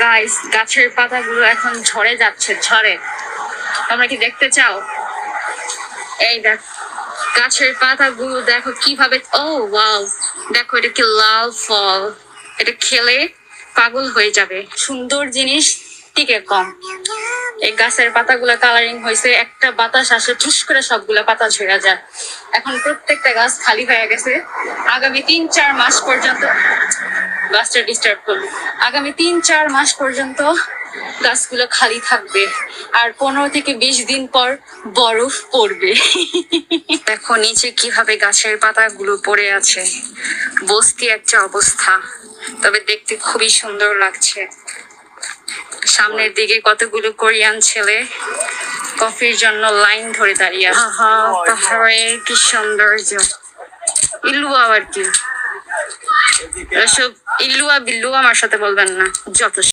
Guys, গাছের পাতাগুলো এখন ঝরে যাচ্ছে, ঝরে। তোমরা কি দেখতে চাও? এই দেখ, গাছের পাতাগুলো দেখো কিভাবে। ও ওয়াও, দেখো এটা কি লাল ফল। এটা খেলে পাগল হয়ে যাবে। সুন্দর জিনিস টিকে কম। এই গাছের পাতাগুলো কালারিং হয়েছে, একটা বাতাস আসে ঠুস করে সবগুলো পাতা ঝরে যায়। এখন প্রত্যেকটা গাছ খালি হয়ে গেছে। আগামী 3-4 মাস পর্যন্ত গাছটা ডিস্টার্ব করবে। আগামী 3-4 মাস পর্যন্ত গাছগুলো খালি থাকবে, আর 15 থেকে 20 দিন পর বরফ পড়বে। দেখো নিচে কিভাবে গাছের পাতাগুলো পড়ে আছে। বস্তি একটা অবস্থা, তবে দেখতে খুবই সুন্দর লাগছে। সামনের দিকে কতগুলো কোরিয়ান ছেলে কফির জন্য লাইন ধরে দাঁড়িয়ে আছে। পাহাড়ের কি সৌন্দর্য। ইল্লু আবার কি, এসব ইল্লুয়া বিল্লু আমার সাথে বলবেন না, যত